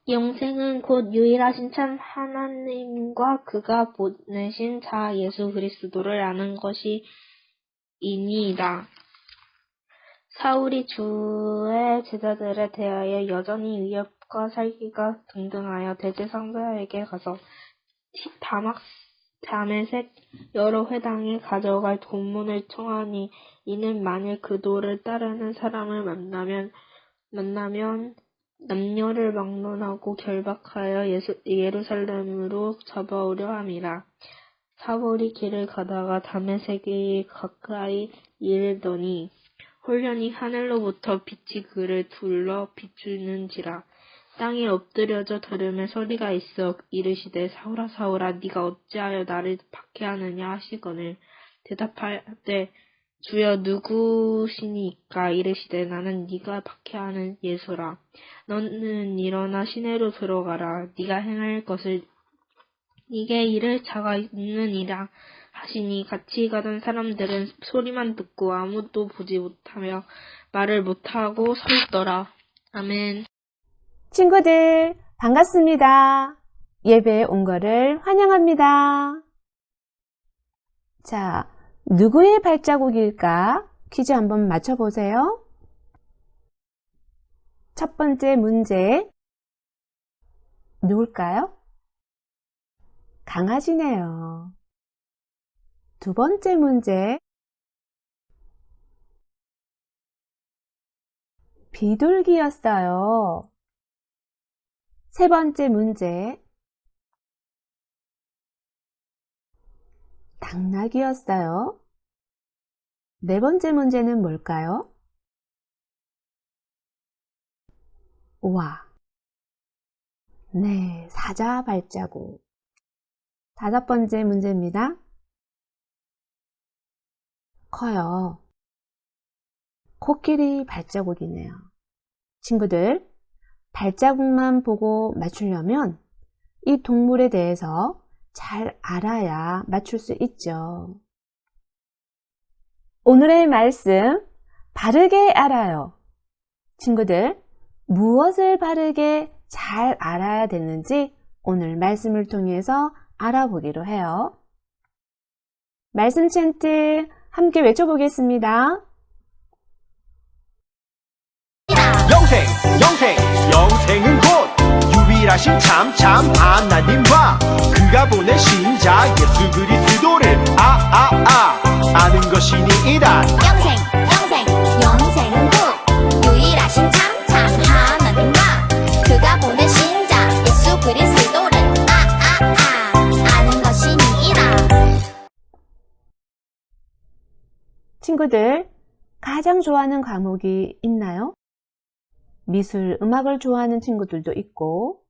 영생은 곧 유일하신 참 하나님과 그가 보내신 자 예수 그리스도를 아는 것이니이다. 사울이 주의 제자들에 대하여 여전히 위협과 살기가 등등하여 대제사장에게 가서 다메섹 여러 회당에 가져갈 돈문을 청하니 이는 만일 그 도를 따르는 사람을 만나면 남녀를 막론하고 결박하여 예루살렘으로 잡아오려 함이라. 사울이 길을 가다가 다메섹에 가까이 이르더니 홀련히 하늘로부터 빛이 그를 둘러 비추는지라. 땅에 엎드려져 들으며 소리가 있어 이르시되 사울아 사울아 네가 어찌하여 나를 박해하느냐 하시거늘 대답하되 주여 누구시니까 이르시되 나는 네가 박해하는 예수라. 너는 일어나 시내로 들어가라. 네가 행할 것을 네게 이를 자가 있느니라 하시니 같이 가던 사람들은 소리만 듣고 아무도 보지 못하며 말을 못하고 서 있더라. 아멘. 친구들, 반갑습니다. 예배에 온 거를 환영합니다. 자, 누구의 발자국일까? 퀴즈 한번 맞춰보세요. 첫 번째 문제, 누굴까요? 강아지네요. 두 번째 문제, 비둘기였어요. 세 번째 문제, 당나귀였어요. 네 번째 문제는 뭘까요? 우와, 네, 사자 발자국. 다섯 번째 문제입니다. 커요. 코끼리 발자국이네요. 친구들, 발자국만 보고 맞추려면 이 동물에 대해서 잘 알아야 맞출 수 있죠. 오늘의 말씀, 바르게 알아요. 친구들, 무엇을 바르게 잘 알아야 되는지 오늘 말씀을 통해서 알아보기로 해요. 말씀 챈트 함께 외쳐보겠습니다. 영생은 곧 유일하신 참 하나님과 그가 보내신 자 예수 그리스도를 아는 것이니이다. 영생은 곧 유일하신 참 하나님과 그가 보내신 자 예수 그리스도를 아는 것이니이다. 친구들, 가장 좋아하는 과목이 있나요? 미술, 음악을 좋아하는 친구들도 있고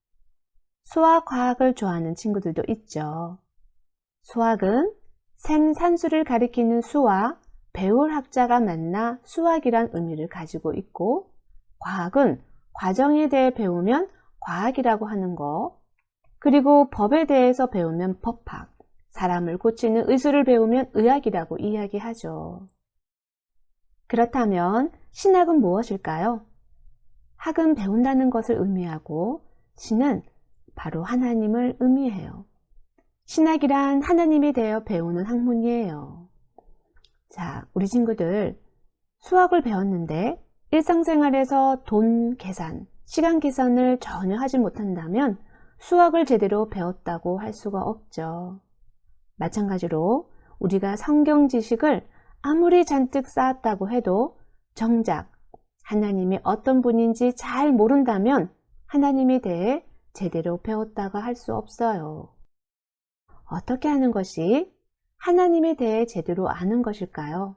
수학, 과학을 좋아하는 친구들도 있죠. 수학은 셈, 산수를 가리키는 수와 배울 학자가 만나 수학이란 의미를 가지고 있고, 과학은 과정에 대해 배우면 과학이라고 하는 거, 그리고 법에 대해서 배우면 법학, 사람을 고치는 의술을 배우면 의학이라고 이야기하죠. 그렇다면 신학은 무엇일까요? 학은 배운다는 것을 의미하고 신은 바로 하나님을 의미해요. 신학이란 하나님에 대해 배우는 학문이에요. 자, 우리 친구들 수학을 배웠는데 일상생활에서 돈 계산, 시간 계산을 전혀 하지 못한다면 수학을 제대로 배웠다고 할 수가 없죠. 마찬가지로 우리가 성경 지식을 아무리 잔뜩 쌓았다고 해도 정작 하나님이 어떤 분인지 잘 모른다면 하나님에 대해 제대로 배웠다고 할 수 없어요. 어떻게 하는 것이 하나님에 대해 제대로 아는 것일까요?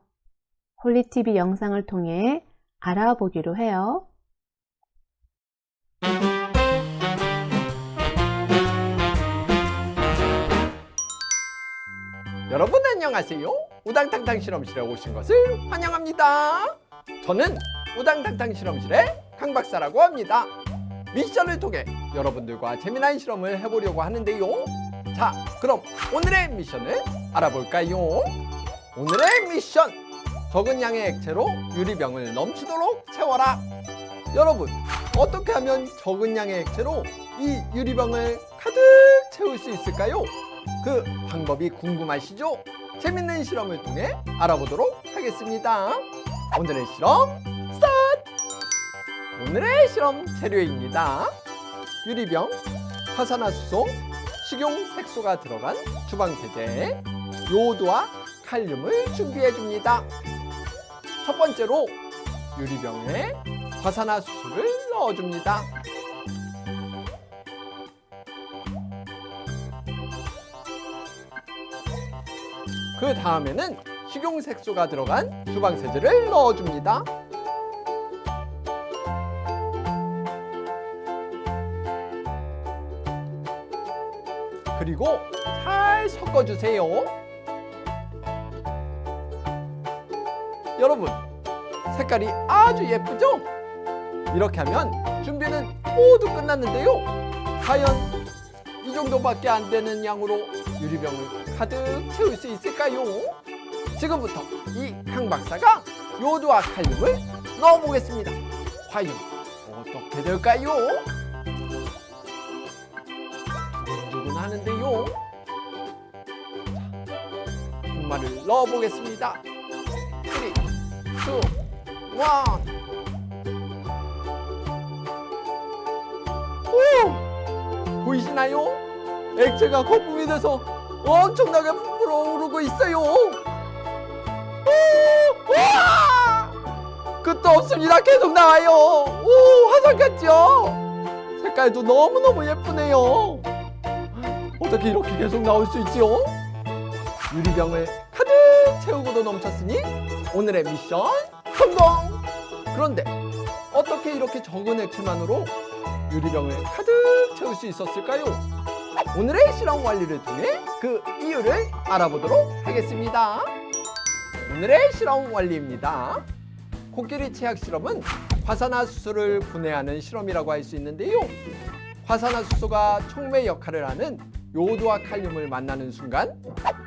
홀리TV 영상을 통해 알아보기로 해요. 여러분 안녕하세요. 우당탕탕 실험실에 오신 것을 환영합니다. 저는 우당탕탕 실험실의 강 박사라고 합니다. 미션을 통해 여러분들과 재미난 실험을 해보려고 하는데요. 자, 그럼 오늘의 미션을 알아볼까요? 오늘의 미션! 적은 양의 액체로 유리병을 넘치도록 채워라. 여러분, 어떻게 하면 적은 양의 액체로 이 유리병을 가득 채울 수 있을까요? 그 방법이 궁금하시죠? 재밌는 실험을 통해 알아보도록 하겠습니다. 오늘의 실험 스타트! 오늘의 실험 재료입니다. 유리병, 화산화수소, 식용색소가 들어간 주방세제, 요오드와 칼륨을 준비해 줍니다. 첫 번째로 유리병에 화산화수소를 넣어줍니다. 그 다음에는 식용색소가 들어간 주방세제를 넣어줍니다. 그리고 잘 섞어주세요. 여러분, 색깔이 아주 예쁘죠? 이렇게 하면 준비는 모두 끝났는데요. 과연 이 정도밖에 안 되는 양으로 유리병을 가득 채울 수 있을까요? 지금부터 이 강 박사가 요오드와 칼륨을 넣어보겠습니다. 과연 어떻게 될까요? 두근두근 하는데요. 자, 분말을 넣어보겠습니다. 3, 2, 1. 오! 보이시나요? 액체가 거품이 돼서 엄청나게 불어오르고 있어요. 와! 끝도 없습니다. 계속 나와요. 오, 화산 같죠? 색깔도 너무너무 예쁘네요. 어떻게 이렇게 계속 나올 수 있지요? 유리병을 가득 채우고도 넘쳤으니 오늘의 미션 성공! 그런데 어떻게 이렇게 적은 액체만으로 유리병을 가득 채울 수 있었을까요? 오늘의 실험 원리를 통해 그 이유를 알아보도록 하겠습니다. 오늘의 실험 원리입니다. 코끼리 치약 실험은 화산화수소를 분해하는 실험이라고 할 수 있는데요. 화산화수소가 촉매 역할을 하는 요오드와 칼륨을 만나는 순간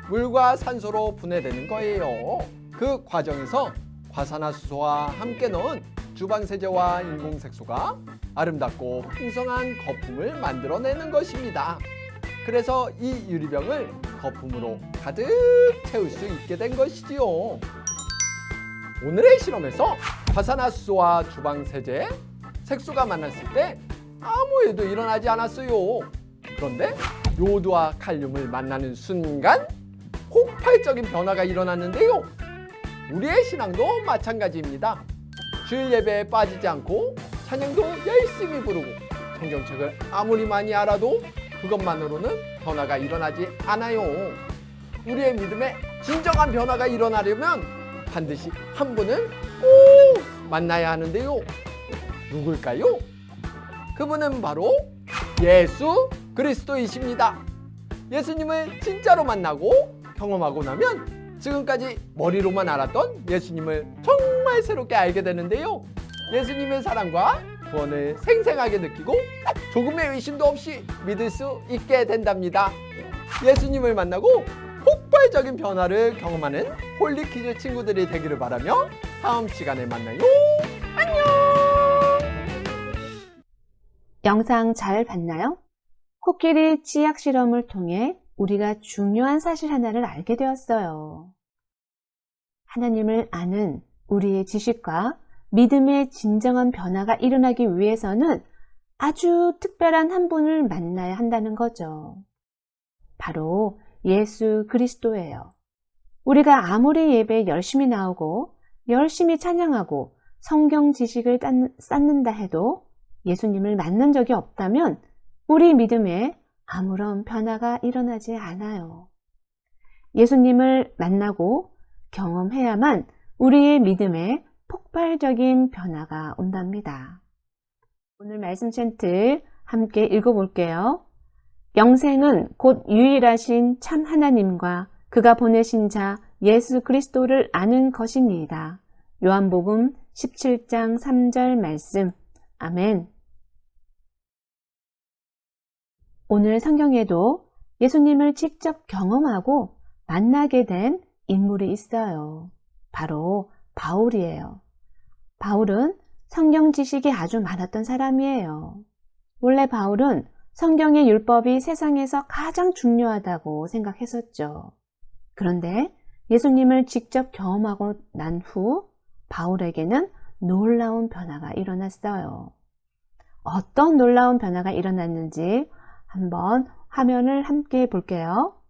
물과 산소로 분해되는 거예요. 그 과정에서 화산화수소와 함께 넣은 주방세제와 인공색소가 아름답고 풍성한 거품을 만들어내는 것입니다. 그래서 이 유리병을 거품으로 가득 채울 수 있게 된 것이지요. 오늘의 실험에서 화산화수소와 주방세제, 색소가 만났을 때 아무 일도 일어나지 않았어요. 그런데 요오드와 칼륨을 만나는 순간 폭발적인 변화가 일어났는데요. 우리의 신앙도 마찬가지입니다. 주일 예배에 빠지지 않고 찬양도 열심히 부르고 성경책을 아무리 많이 알아도 그것만으로는 변화가 일어나지 않아요. 우리의 믿음에 진정한 변화가 일어나려면 반드시 한 분을 꼭 만나야 하는데요. 누굴까요? 그분은 바로 예수 그리스도이십니다. 예수님을 진짜로 만나고 경험하고 나면 지금까지 머리로만 알았던 예수님을 정말 새롭게 알게 되는데요. 예수님의 사랑과 구원을 생생하게 느끼고 조금의 의심도 없이 믿을 수 있게 된답니다. 예수님을 만나고 폭발적인 변화를 경험하는 홀리키즈 친구들이 되기를 바라며 다음 시간에 만나요. 안녕! 영상 잘 봤나요? 코끼리 치약 실험을 통해 우리가 중요한 사실 하나를 알게 되었어요. 하나님을 아는 우리의 지식과 믿음의 진정한 변화가 일어나기 위해서는 아주 특별한 한 분을 만나야 한다는 거죠. 바로 예수 그리스도예요. 우리가 아무리 예배에 열심히 나오고 열심히 찬양하고 성경 지식을 쌓는다 해도 예수님을 만난 적이 없다면 우리 믿음에 아무런 변화가 일어나지 않아요. 예수님을 만나고 경험해야만 우리의 믿음에 폭발적인 변화가 온답니다. 오늘 말씀 챈트 함께 읽어볼게요. 영생은 곧 유일하신 참 하나님과 그가 보내신 자 예수 그리스도를 아는 것입니다. 요한복음 17장 3절 말씀. 아멘. 오늘 성경에도 예수님을 직접 경험하고 만나게 된 인물이 있어요. 바로 바울이에요. 바울은 성경 지식이 아주 많았던 사람이에요. 원래 바울은 성경의 율법이 세상에서 가장 중요하다고 생각했었죠. 그런데 예수님을 직접 경험하고 난 후 바울에게는 놀라운 변화가 일어났어요. 어떤 놀라운 변화가 일어났는지 한번 화면을 함께 볼게요.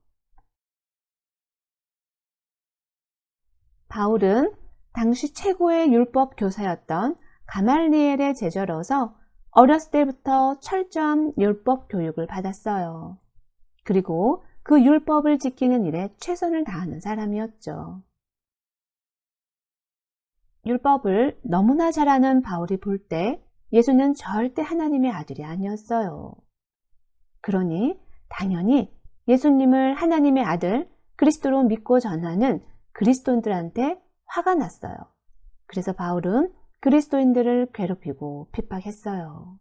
바울은 당시 최고의 율법 교사였던 가말리엘의 제자로서 어렸을 때부터 철저한 율법 교육을 받았어요. 그리고 그 율법을 지키는 일에 최선을 다하는 사람이었죠. 율법을 너무나 잘 아는 바울이 볼 때 예수는 절대 하나님의 아들이 아니었어요. 그러니 당연히 예수님을 하나님의 아들 그리스도로 믿고 전하는 그리스도인들한테 화가 났어요. 그래서 바울은 그리스도인들을 괴롭히고 핍박했어요.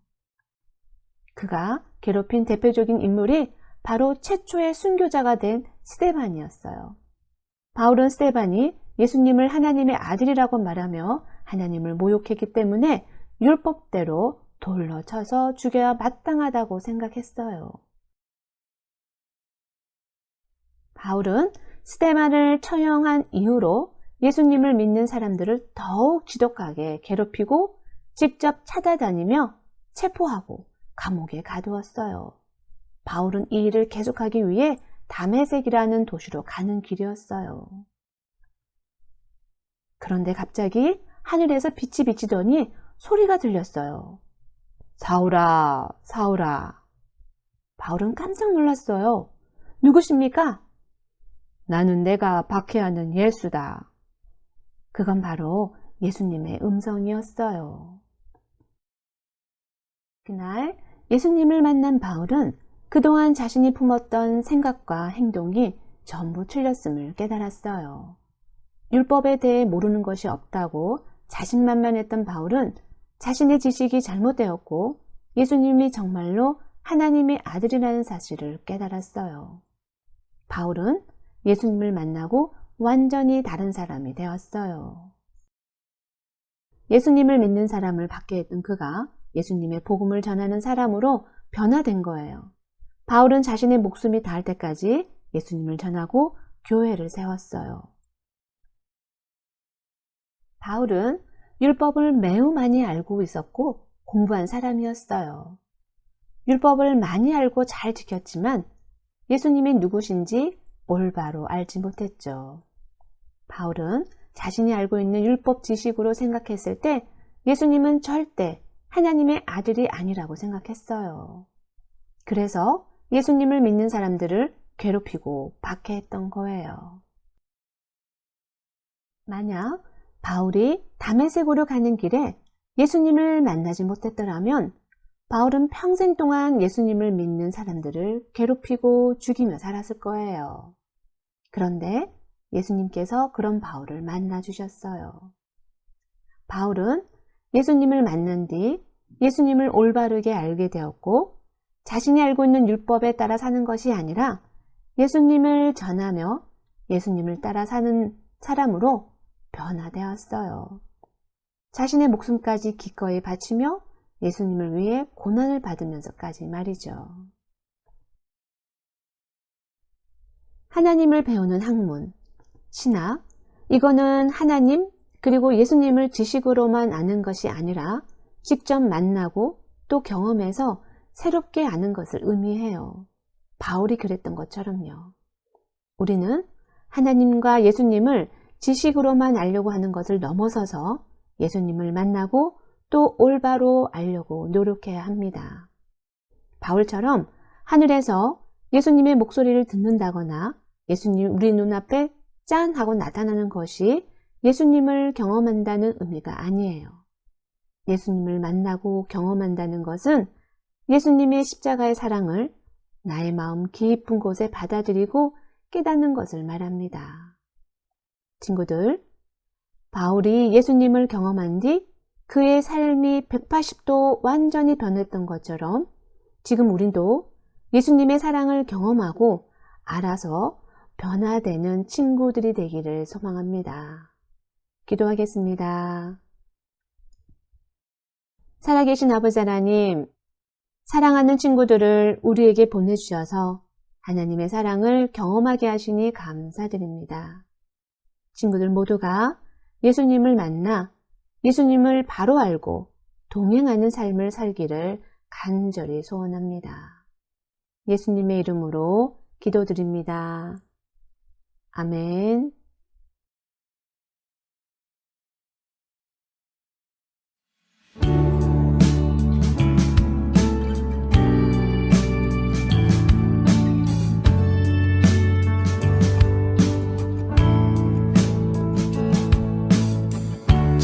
그가 괴롭힌 대표적인 인물이 바로 최초의 순교자가 된 스데반이었어요. 바울은 스데반이 예수님을 하나님의 아들이라고 말하며 하나님을 모욕했기 때문에 율법대로 돌로 쳐서 죽여야 마땅하다고 생각했어요. 바울은 스데반을 처형한 이후로 예수님을 믿는 사람들을 더욱 지독하게 괴롭히고 직접 찾아다니며 체포하고 감옥에 가두었어요. 바울은 이 일을 계속하기 위해 다메섹이라는 도시로 가는 길이었어요. 그런데 갑자기 하늘에서 빛이 비치더니 소리가 들렸어요. 사울아, 사울아. 바울은 깜짝 놀랐어요. 누구십니까? 나는 내가 박해하는 예수다. 그건 바로 예수님의 음성이었어요. 그날 예수님을 만난 바울은 그동안 자신이 품었던 생각과 행동이 전부 틀렸음을 깨달았어요. 율법에 대해 모르는 것이 없다고 자신만만했던 바울은 자신의 지식이 잘못되었고 예수님이 정말로 하나님의 아들이라는 사실을 깨달았어요. 바울은 예수님을 만나고 완전히 다른 사람이 되었어요. 예수님을 믿는 사람을 받게 했던 그가 예수님의 복음을 전하는 사람으로 변화된 거예요. 바울은 자신의 목숨이 닿을 때까지 예수님을 전하고 교회를 세웠어요. 바울은 율법을 매우 많이 알고 있었고 공부한 사람이었어요. 율법을 많이 알고 잘 지켰지만 예수님이 누구신지 올바로 알지 못했죠. 바울은 자신이 알고 있는 율법 지식으로 생각했을 때 예수님은 절대 하나님의 아들이 아니라고 생각했어요. 그래서 예수님을 믿는 사람들을 괴롭히고 박해했던 거예요. 만약 바울이 다메섹으로 가는 길에 예수님을 만나지 못했더라면 바울은 평생 동안 예수님을 믿는 사람들을 괴롭히고 죽이며 살았을 거예요. 그런데 예수님께서 그런 바울을 만나 주셨어요. 바울은 예수님을 만난 뒤 예수님을 올바르게 알게 되었고 자신이 알고 있는 율법에 따라 사는 것이 아니라 예수님을 전하며 예수님을 따라 사는 사람으로 변화되었어요. 자신의 목숨까지 기꺼이 바치며 예수님을 위해 고난을 받으면서까지 말이죠. 하나님을 배우는 학문, 신학, 이거는 하나님 그리고 예수님을 지식으로만 아는 것이 아니라 직접 만나고 또 경험해서 새롭게 아는 것을 의미해요. 바울이 그랬던 것처럼요. 우리는 하나님과 예수님을 지식으로만 알려고 하는 것을 넘어서서 예수님을 만나고 또 올바로 알려고 노력해야 합니다. 바울처럼 하늘에서 예수님의 목소리를 듣는다거나 예수님 우리 눈앞에 짠 하고 나타나는 것이 예수님을 경험한다는 의미가 아니에요. 예수님을 만나고 경험한다는 것은 예수님의 십자가의 사랑을 나의 마음 깊은 곳에 받아들이고 깨닫는 것을 말합니다. 친구들, 바울이 예수님을 경험한 뒤 그의 삶이 180도 완전히 변했던 것처럼 지금 우리도 예수님의 사랑을 경험하고 알아서 변화되는 친구들이 되기를 소망합니다. 기도하겠습니다. 살아계신 아버지 하나님, 사랑하는 친구들을 우리에게 보내주셔서 하나님의 사랑을 경험하게 하시니 감사드립니다. 친구들 모두가 예수님을 만나 예수님을 바로 알고 동행하는 삶을 살기를 간절히 소원합니다. 예수님의 이름으로 기도드립니다. 아멘.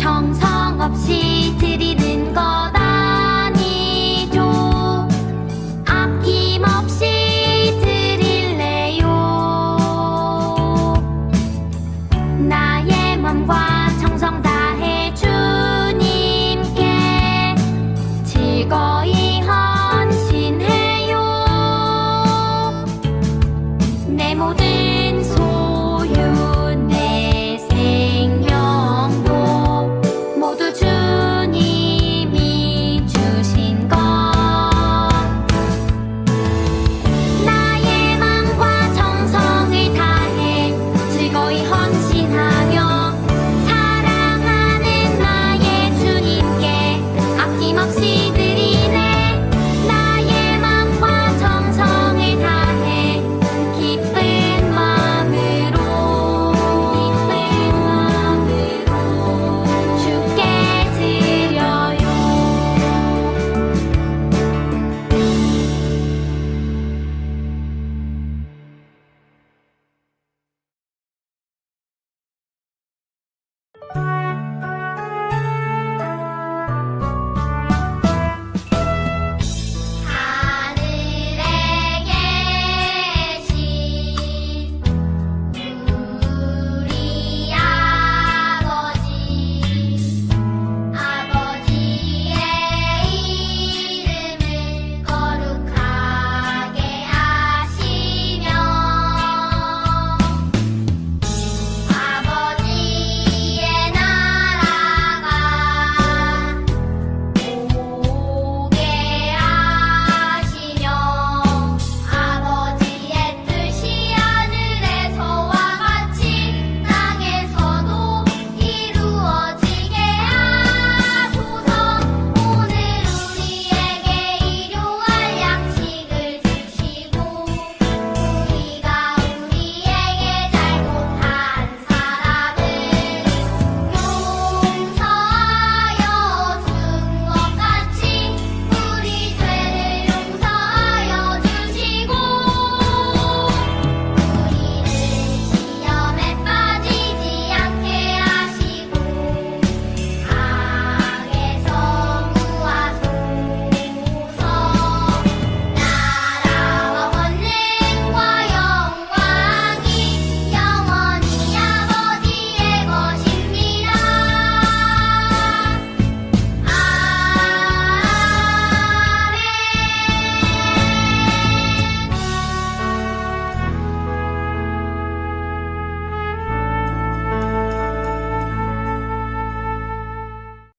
정성 없이 드리는 것 아니죠. 아낌없이 드릴래요. 나의 맘과